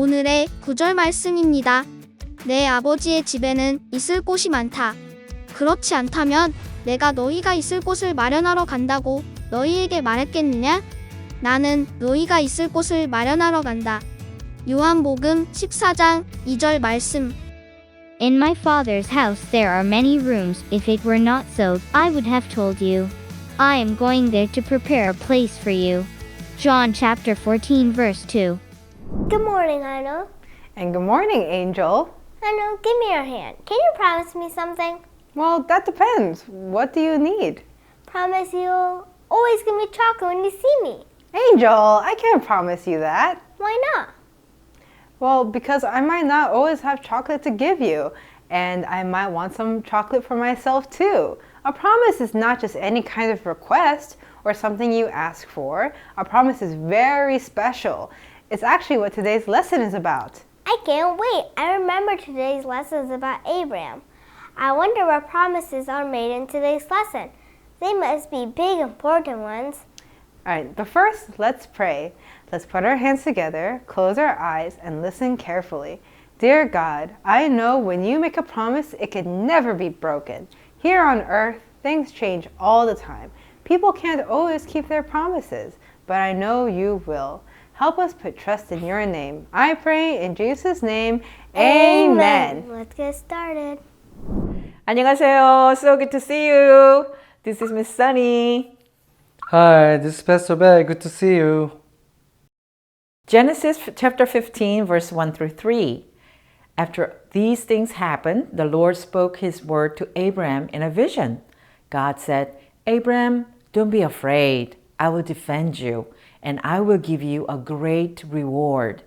오늘의 구절 말씀입니다. 내 아버지의 집에는 있을 곳이 많다. 그렇지 않다면 내가 너희가 있을 곳을 마련하러 간다고 너희에게 말했겠느냐? 나는 너희가 있을 곳을 마련하러 간다. 요한복음 14장 2절 말씀. In my Father's house there are many rooms. If it were not so, I would have told you. I am going there to prepare a place for you. John chapter 14 verse 2. Good morning, Arno. And good morning, Angel. Arno, give me your hand. Can you promise me something? Well, that depends. What do you need? Promise you'll always give me chocolate when you see me. Angel, I can't promise you that. Why not? Well, because I might not always have chocolate to give you, and I might want some chocolate for myself too. A promise is not just any kind of request or something you ask for. A promise is very special. It's actually what today's lesson is about. I can't wait. I remember today's lesson is about Abraham. I wonder what promises are made in today's lesson. They must be big, important ones. All right, but first, let's pray. Let's put our hands together, close our eyes, and listen carefully. Dear God, I know when you make a promise, it can never be broken. Here on earth, things change all the time. People can't always keep their promises, but I know you will. Help us put trust in your name. I pray in Jesus' name, Amen. Let's get started. 안녕하세요. So good to see you. This is Miss Sunny. Hi, this is Pastor Bear. Good to see you. Genesis chapter 15, verse 1 through 3. After these things happened, the Lord spoke his word to Abraham in a vision. God said, Abraham, don't be afraid. I will defend you, and I will give you a great reward.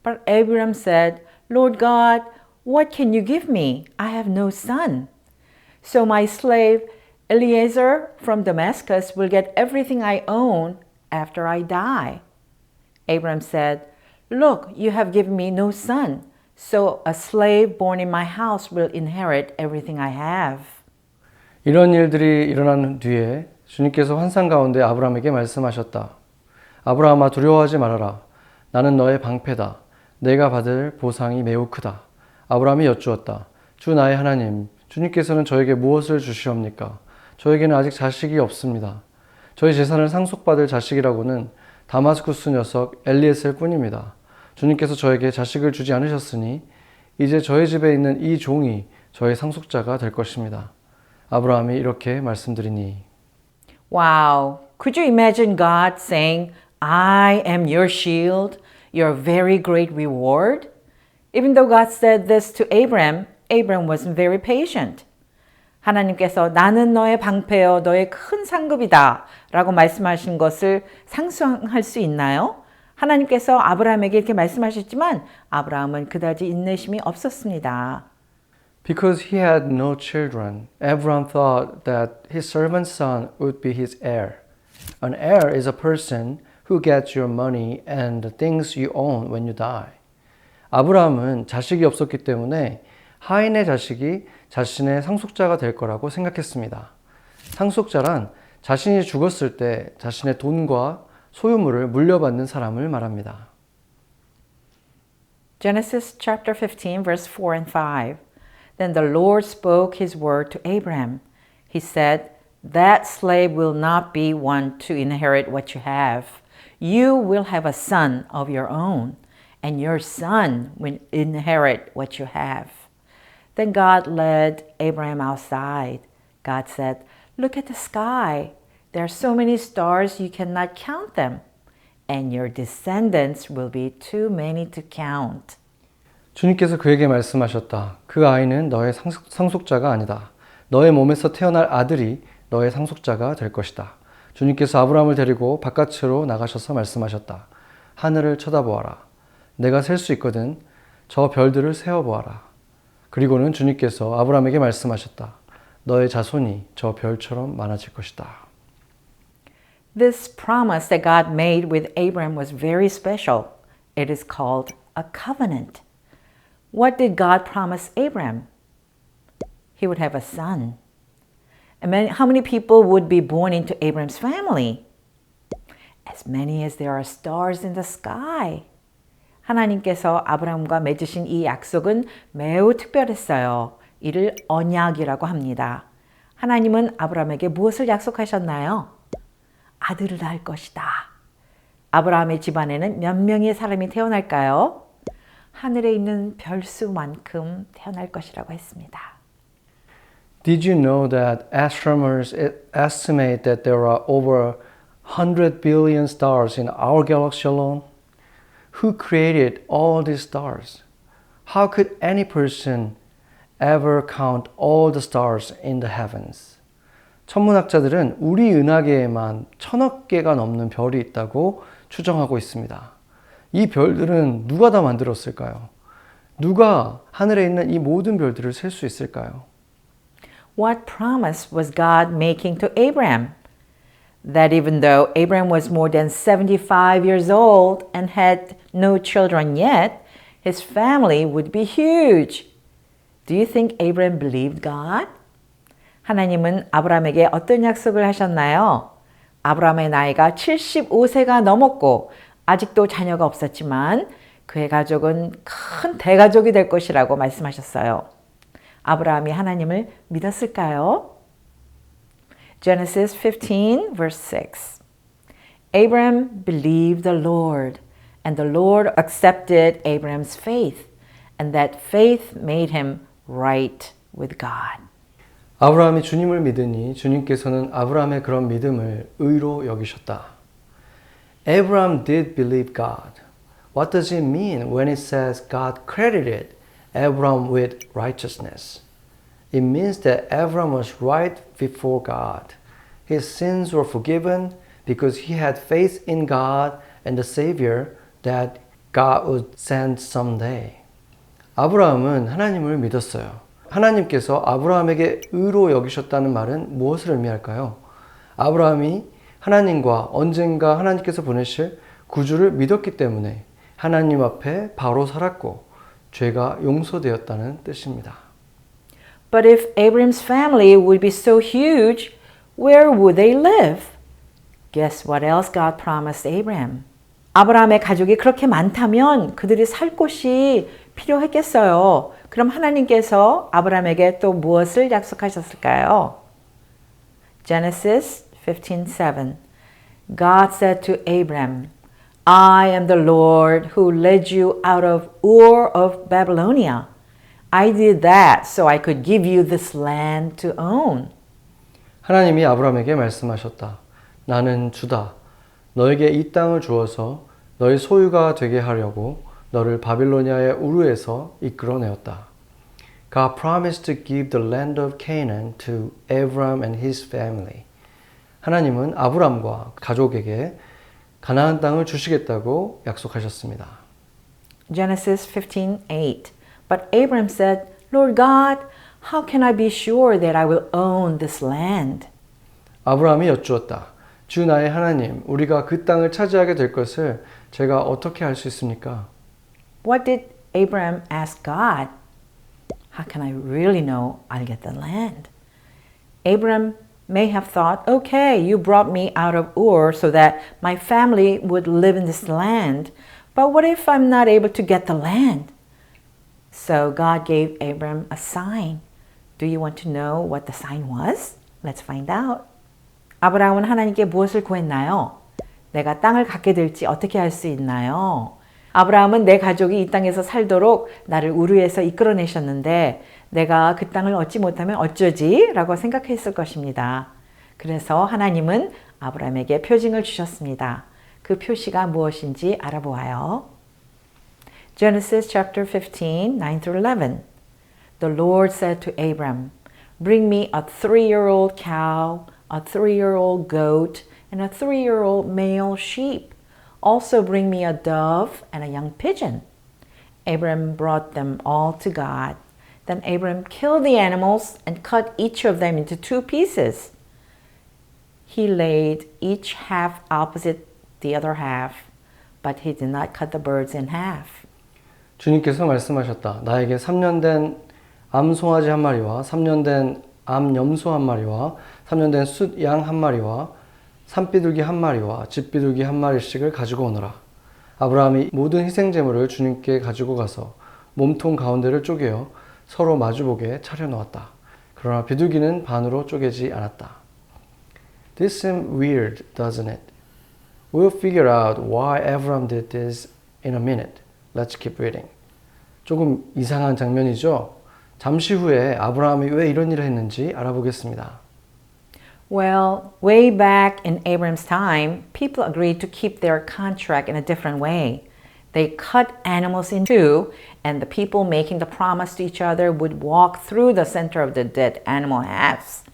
But Abraham said, Lord God, what can you give me? I have no son. So my slave Eliezer from Damascus will get everything I own after I die. Abraham said, Look, you have given me no son, so a slave born in my house will inherit everything I have. 이런 일들이 일어난 뒤에 주님께서 환상 가운데 아브라함에게 말씀하셨다. 아브라함아 두려워하지 말아라. 나는 너의 방패다. 내가 받을 보상이 매우 크다. 아브라함이 여쭈었다. 주 나의 하나님, 주님께서는 저에게 무엇을 주시옵니까? 저에게는 아직 자식이 없습니다. 저희 재산을 상속받을 자식이라고는 다마스쿠스 녀석 엘리에셀 뿐입니다. 주님께서 저에게 자식을 주지 않으셨으니 이제 저희 집에 있는 이 종이 저의 상속자가 될 것입니다. 아브라함이 이렇게 말씀드리니. Wow, could you imagine God saying, I am your shield, your very great reward? Even though God said this to Abraham, Abraham wasn't very patient. 하나님께서 나는 너의 방패요, 너의 큰 상급이다 라고 말씀하신 것을 상상할 수 있나요? 하나님께서 아브라함에게 이렇게 말씀하셨지만 아브라함은 그다지 인내심이 없었습니다. Because he had no children, Abraham thought that his servant's son would be his heir. An heir is a person who gets your money and the things you own when you die. 아브라함은 자식이 없었기 때문에 하인의 자식이 자신의 상속자가 될 거라고 생각했습니다. 상속자란 자신이 죽었을 때 자신의 돈과 소유물을 물려받는 사람을 말합니다. Genesis chapter 15 verse 4 and 5. Then the Lord spoke his word to Abraham. He said, That slave will not be one to inherit what you have. You will have a son of your own, and your son will inherit what you have. Then God led Abraham outside. God said, Look at the sky. There are so many stars you cannot count them, and your descendants will be too many to count. 주님께서 그에게 말씀하셨다. 그 아이는 너의 상속자가 아니다. 너의 몸에서 태어날 아들이 너의 상속자가 될 것이다. 주님께서 아브라함을 데리고 바깥으로 나가셔서 말씀하셨다. 하늘을 쳐다보아라. 내가 셀 수 있거든. 저 별들을 세어보아라. 그리고는 주님께서 아브라함에게 말씀하셨다. 너의 자손이 저 별처럼 많아질 것이다. This promise that God made with Abraham was very special. It is called a covenant. What did God promise Abraham? He would have a son. And how many people would be born into Abraham's family? As many as there are stars in the sky. 하나님께서 아브라함과 맺으신 이 약속은 매우 특별했어요. 이를 언약이라고 합니다. 하나님은 아브라함에게 무엇을 약속하셨나요? 아들을 낳을 것이다. 아브라함의 집안에는 몇 명의 사람이 태어날까요? 하늘에 있는 별수만큼 태어날 것이라고 했습니다. Did you know that astronomers estimate that there are over 100 billion stars in our galaxy alone? Who created all these stars? How could any person ever count all the stars in the heavens? 천문학자들은 우리 은하계에만 1000억 개가 넘는 별이 있다고 추정하고 있습니다. 이 별들은 누가 다 만들었을까요? 누가 하늘에 있는 이 모든 별들을 셀 수 있을까요? What promise was God making to Abraham? That even though Abraham was more than 75 years old and had no children yet, his family would be huge. Do you think Abraham believed God? 하나님은 아브라함에게 어떤 약속을 하셨나요? 아브라함의 나이가 75세가 넘었고 아직도 자녀가 없었지만 그의 가족은 큰 대가족이 될 것이라고 말씀하셨어요. 아브라함이 하나님을 믿었을까요? Genesis 15 verse 6. Abraham believed the Lord, and the Lord accepted Abraham's faith, and that faith made him right with God. 아브라함이 주님을 믿으니 주님께서는 아브라함의 그런 믿음을 의로 여기셨다. Abraham did believe God. What does it mean when it says God credited Abraham with righteousness? It means that Abraham was right before God. His sins were forgiven because he had faith in God and the Savior that God would send someday. 아브라함은 하나님을 믿었어요. 하나님께서 아브라함에게 의로 여기셨다는 말은 무엇을 의미할까요? 아브라함이 하나님과 언젠가 하나님께서 보내실 구주를 믿었기 때문에 하나님 앞에 바로 살았고 죄가 용서되었다는 뜻입니다. But if Abraham's family would be so huge, where would they live? Guess what else God promised Abraham? 아브라함의 가족이 그렇게 많다면 그들이 살 곳이 필요했겠어요. 그럼 하나님께서 아브라함에게 또 무엇을 약속하셨을까요? Genesis 15:7. God said to Abram, I am the Lord who led you out of Ur of Babylonia. I did that so I could give you this land to own. 하나님이 아브라함에게 말씀하셨다. 나는 주다. 너에게 이 땅을 주어서 너의 소유가 되게 하려고 너를 바빌로니아의 우르에서 이끌어내었다. God promised to give the land of Canaan to Abram and his family. 하나님은 아브람과 가족에게 가나안 땅을 주시겠다고 약속하셨습니다. Genesis 15:8. But Abram said, Lord God, how can I be sure that I will own this land? 아브라함이 여쭈었다. 주 나의 하나님, 우리가 그 땅을 차지하게 될 것을 제가 어떻게 알 수 있습니까? What did Abram ask God? How can I really know I'll get the land? Abram may have thought, okay, you brought me out of Ur so that my family would live in this land, but what if I'm not able to get the land? So God gave Abram a sign. Do you want to know what the sign was? Let's find out. 아브라함은 하나님께 무엇을 구했나요? 내가 땅을 갖게 될지 어떻게 알 수 있나요? 아브라함은 내 가족이 이 땅에서 살도록 나를 우르에서 이끌어내셨는데 내가 그 땅을 얻지 못하면 어쩌지? 라고 생각했을 것입니다. 그래서 하나님은 아브라함에게 표징을 주셨습니다. 그 표시가 무엇인지 알아보아요. Genesis chapter 15, 9 through 11. The Lord said to Abram, Bring me a 3-year-old cow, a 3-year-old goat, and a 3-year-old male sheep. Also bring me a dove and a young pigeon. Abram brought them all to God. Then Abram killed the animals and cut each of them into 2 pieces. He laid each half opposite the other half, but he did not cut the birds in half. 주님께서 말씀하셨다. 나에게 3년 된 암송아지 한 마리와 3년 된 암염소 한 마리와 3년 된 숫양 한 마리와 산비둘기 한 마리와 집비둘기 한 마리씩을 가지고 오너라. 아브라함이 모든 희생 제물을 주님께 가지고 가서 몸통 가운데를 쪼개어 서로 마주보게 차려놓았다. 그러나 비둘기는 반으로 쪼개지 않았다. This seems weird, doesn't it? We'll figure out why Abraham did this in a minute. Let's keep reading. 조금 이상한 장면이죠? 잠시 후에 아브라함이 왜 이런 일을 했는지 알아보겠습니다. Well, way back in Abram's time, people agreed to keep their contract in a different way. They cut animals in two, and the people making the promise to each other would walk through the center of the dead animal halves.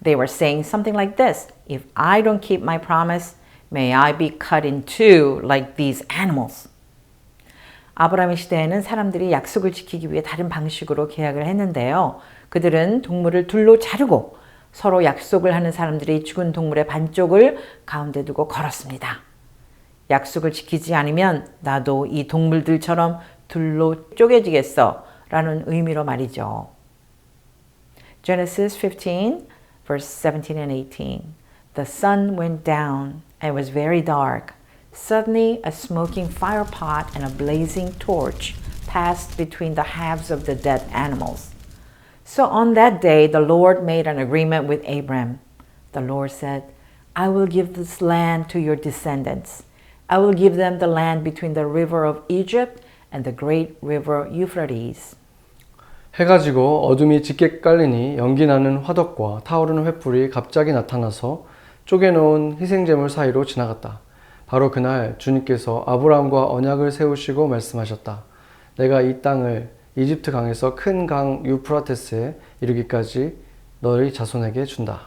They were saying something like this: If I don't keep my promise, may I be cut in two like these animals. 아브라함의 시대에는 사람들이 약속을 지키기 위해 다른 방식으로 계약을 했는데요. 그들은 동물을 둘로 자르고 서로 약속을 하는 사람들이 죽은 동물의 반쪽을 가운데 두고 걸었습니다. 약속을 지키지 않으면 나도 이 동물들처럼 둘로 쪼개지겠어 라는 의미로 말이죠. Genesis 15, verse 17 and 18. The sun went down and it was very dark. Suddenly, a smoking fire pot and a blazing torch passed between the halves of the dead animals. So on that day, the Lord made an agreement with Abram. The Lord said, I will give this land to your descendants. I will give them the land between the river of Egypt and the great river Euphrates. 해가 지고 어둠이 짙게 깔리니 연기 나는 화덕과 타오르는 횃불이 갑자기 나타나서 쪼개놓은 희생제물 사이로 지나갔다. 바로 그날 주님께서 아브라함과 언약을 세우시고 말씀하셨다. 내가 이 땅을 이집트 강에서 큰 강 유프라테스에 이르기까지 너희 자손에게 준다.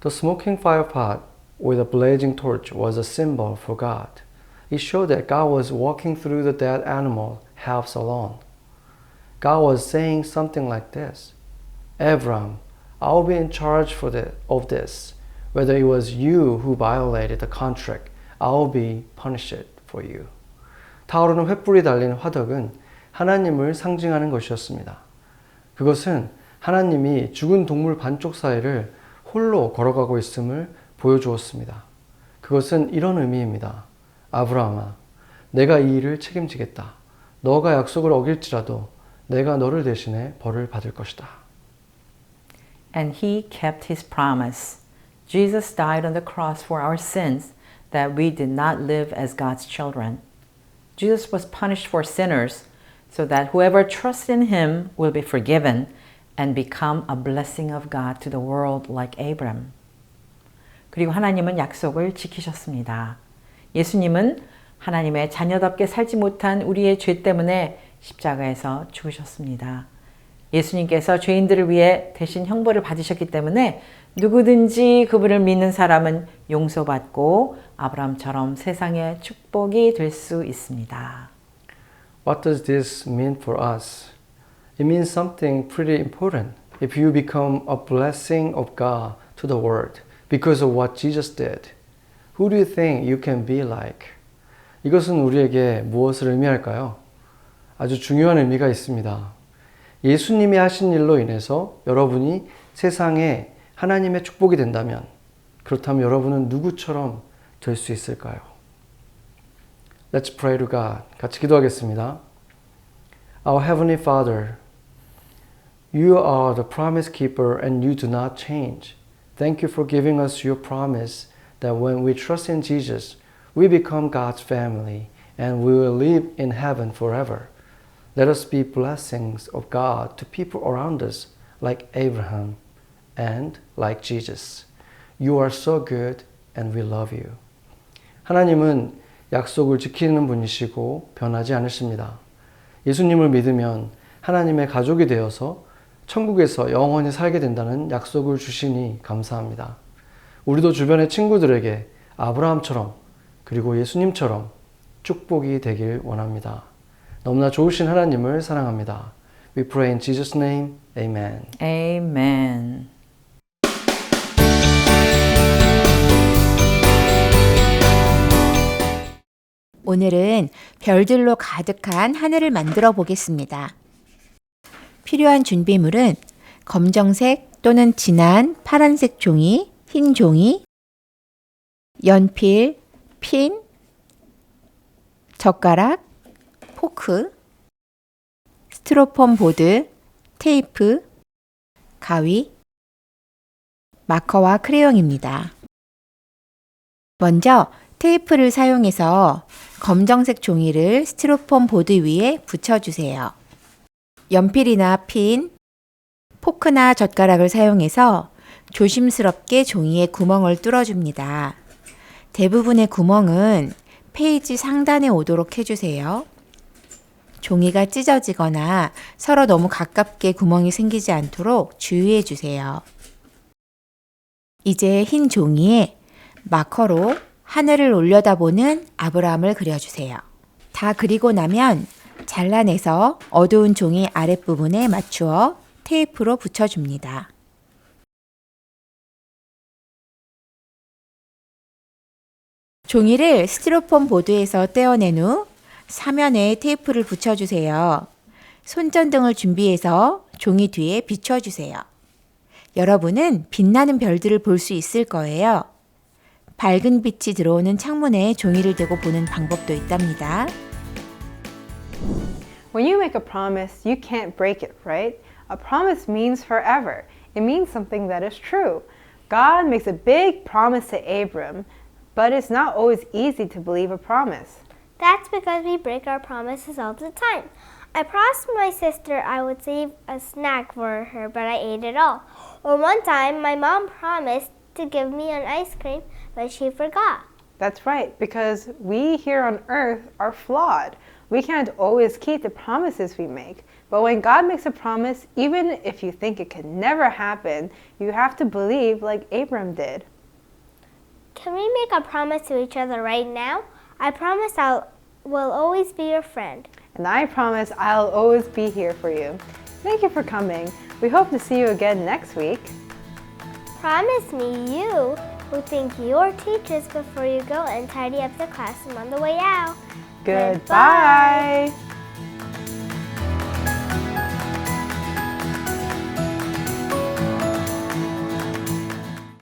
The smoking fire pot with a blazing torch was a symbol for God. It showed that God was walking through the dead animal halves alone. God was saying something like this: Abram, I'll be in charge of this. Whether it was you who violated the contract, I'll be punished for you. 타오르는 횃불이 달린 화덕은 하나님을 상징하는 것이었습니다. 그것은 하나님이 죽은 동물 반쪽 사이를 홀로 걸어가고 있음을 보여주었습니다. 그것은 이런 의미입니다. 아브라함아, 내가 이 일을 책임지겠다. 너가 약속을 어길지라도 내가 너를 대신해 벌을 받을 것이다. And he kept his promise. Jesus died on the cross for our sins, that we did not live as God's children. Jesus was punished for sinners, so that whoever trusts in him will be forgiven and become a blessing of God to the world like Abram. 그리고 하나님은 약속을 지키셨습니다. 예수님은 하나님의 자녀답게 살지 못한 우리의 죄 때문에 십자가에서 죽으셨습니다. 예수님께서 죄인들을 위해 대신 형벌을 받으셨기 때문에 누구든지 그분을 믿는 사람은 용서받고 아브라함처럼 세상의 축복이 될 수 있습니다. What does this mean for us? It means something pretty important. If you become a blessing of God to the world because of what Jesus did, who do you think you can be like? 이것은 우리에게 무엇을 의미할까요? 아주 중요한 의미가 있습니다. 예수님이 하신 일로 인해서 여러분이 세상에 하나님의 축복이 된다면, 그렇다면 여러분은 누구처럼 될 수 있을까요? Let's pray to God. 같이 기도하겠습니다. Our Heavenly Father, You are the promise keeper and you do not change. Thank you for giving us your promise that when we trust in Jesus, we become God's family and we will live in heaven forever. Let us be blessings of God to people around us like Abraham and like Jesus. You are so good and we love you. 하나님은 약속을 지키는 분이시고 변하지 않으십니다. 예수님을 믿으면 하나님의 가족이 되어서 천국에서 영원히 살게 된다는 약속을 주시니 감사합니다. 우리도 주변의 친구들에게 아브라함처럼 그리고 예수님처럼 축복이 되길 원합니다. 너무나 좋으신 하나님을 사랑합니다. We pray in Jesus' name. Amen. Amen. 오늘은 별들로 가득한 하늘을 만들어 보겠습니다. 필요한 준비물은 검정색 또는 진한 파란색 종이, 흰 종이, 연필, 핀, 젓가락, 포크, 스티로폼 보드, 테이프, 가위, 마커와 크레용입니다. 먼저 테이프를 사용해서 검정색 종이를 스티로폼 보드 위에 붙여주세요. 연필이나 핀, 포크나 젓가락을 사용해서 조심스럽게 종이에 구멍을 뚫어줍니다. 대부분의 구멍은 페이지 상단에 오도록 해주세요. 종이가 찢어지거나 서로 너무 가깝게 구멍이 생기지 않도록 주의해 주세요. 이제 흰 종이에 마커로 하늘을 올려다보는 아브라함을 그려주세요. 다 그리고 나면 잘라내서 어두운 종이 아랫부분에 맞추어 테이프로 붙여줍니다. 종이를 스티로폼 보드에서 떼어낸 후 사면에 테이프를 붙여주세요. 손전등을 준비해서 종이 뒤에 비춰주세요. 여러분은 빛나는 별들을 볼 수 있을 거예요. 밝은 빛이 들어오는 창문에 종이를 대고 보는 방법도 있답니다. When you make a promise, you can't break it, right? A promise means forever. It means something that is true. God makes a big promise to Abram, but it's not always easy to believe a promise. That's because we break our promises all the time. I promised my sister I would save a snack for her, but I ate it all. Or one time, my mom promised to give me an ice cream, but she forgot. That's right, because we here on earth are flawed. We can't always keep the promises we make. But when God makes a promise, even if you think it can never happen, you have to believe like Abram did. Can we make a promise to each other right now? I promise I will always be your friend. And I promise I'll always be here for you. Thank you for coming. We hope to see you again next week. Promise me you will thank your teachers before you go and tidy up the classroom on the way out. Goodbye.